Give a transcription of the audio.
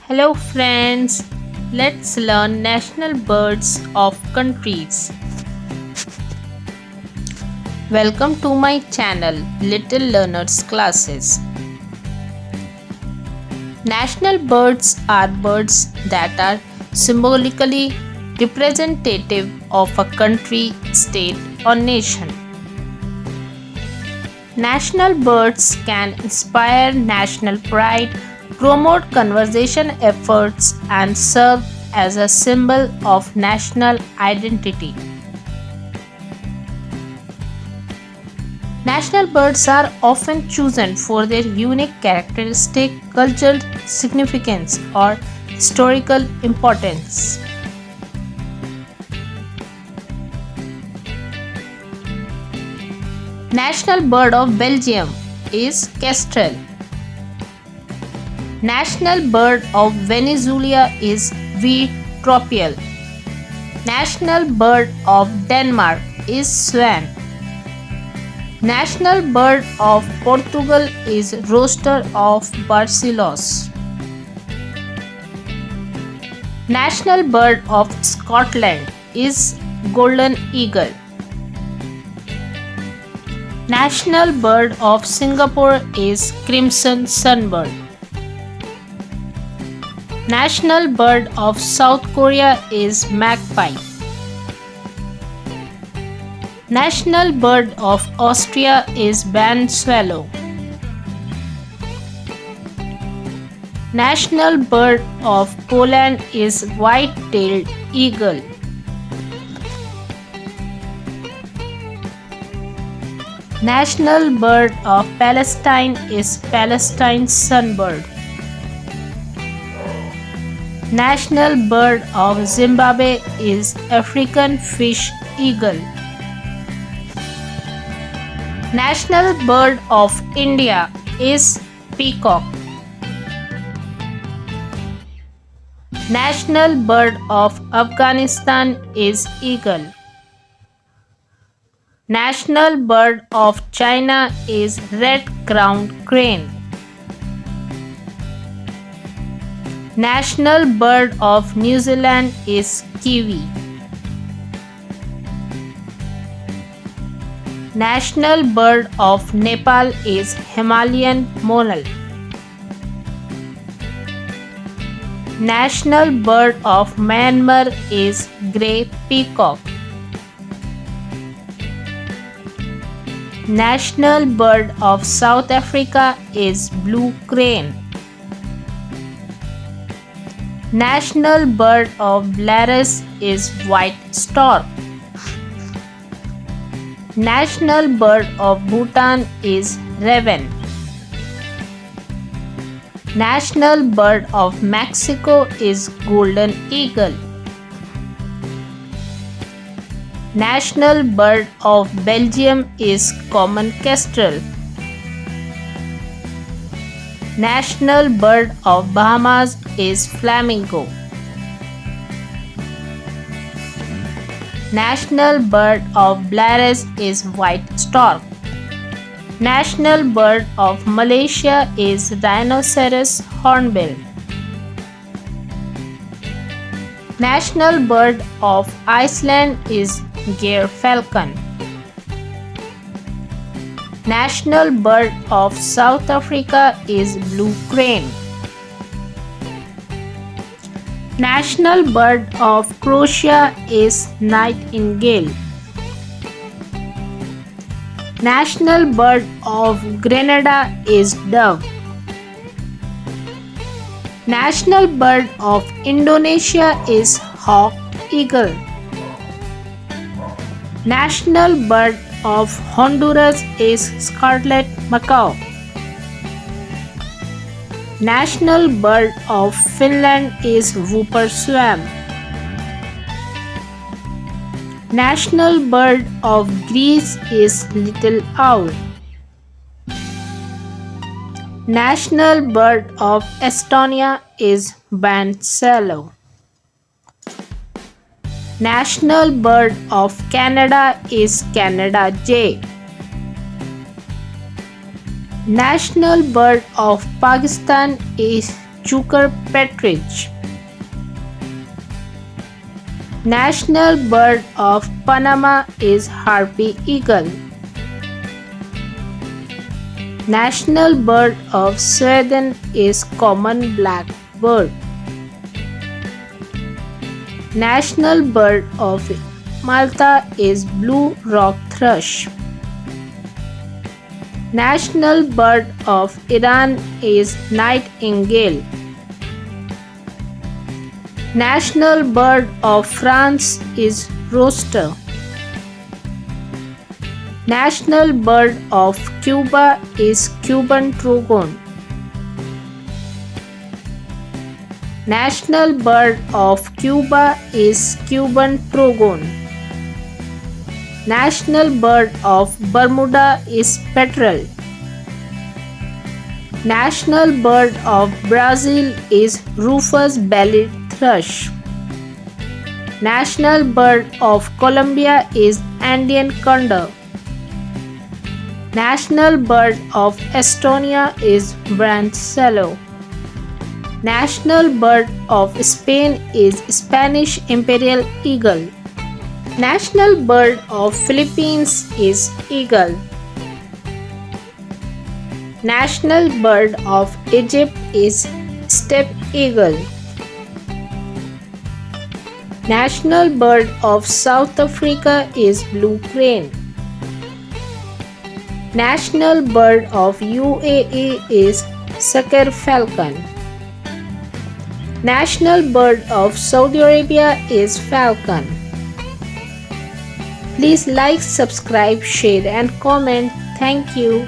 Hello friends, let's learn national birds of countries. Welcome to my channel Little Learners Classes. National birds are birds that are symbolically representative of a country, state or nation. National birds can inspire national pride, promote conservation efforts, and serve as a symbol of national identity. National birds are often chosen for their unique characteristic, cultural significance, or historical importance. National bird of Belgium is kestrel. National bird of Venezuela is V. tropial. National bird of Denmark is swan. National bird of Portugal is rooster of Barcelos. National bird of Scotland is golden eagle. National bird of Singapore is crimson sunbird. National bird of South Korea is magpie. National bird of Austria is band swallow. National bird of Poland is white-tailed eagle. National bird of Palestine is Palestine sunbird. National bird of Zimbabwe is African fish eagle. National bird of India is peacock. National bird of Afghanistan is eagle. National bird of China is red-crowned crane. National bird of New Zealand is kiwi. National bird of Nepal is Himalayan monal. National bird of Myanmar is grey peacock. National bird of South Africa is blue crane. National bird of Belarus is white stork. National bird of Bhutan is raven. National bird of Mexico is golden eagle. National bird of Belgium is common kestrel. National bird of Bahamas is flamingo. National bird of Belarus is white stork. National bird of Malaysia is rhinoceros hornbill. National bird of Iceland is gerfalcon. National bird of South Africa is blue crane. National bird of Croatia is nightingale. National bird of Grenada is dove. National bird of Indonesia is hawk eagle. National bird of Honduras is scarlet macaw. National bird of Finland is whooper swan. National bird of Greece is little owl. National bird of Estonia is band swallow. National bird of Canada is Canada jay. National bird of Pakistan is Juker partridge. National bird of Panama is harpy eagle. National bird of Sweden is common blackbird. National bird of Malta is blue rock thrush. National bird of Iran is nightingale. National bird of France is rooster. National bird of Cuba is Cuban trogon. National bird of Cuba is Cuban trogon. National bird of Bermuda is petrel. National bird of Brazil is rufous-bellied thrush. National bird of Colombia is Andean condor. National bird of Estonia is brancello. National bird of Spain is Spanish imperial eagle. National bird of Philippines is eagle. National bird of Egypt is steppe eagle. National bird of South Africa is blue crane. National bird of UAE is sucker falcon. National bird of Saudi Arabia is falcon. Please like, subscribe, share and comment. Thank you.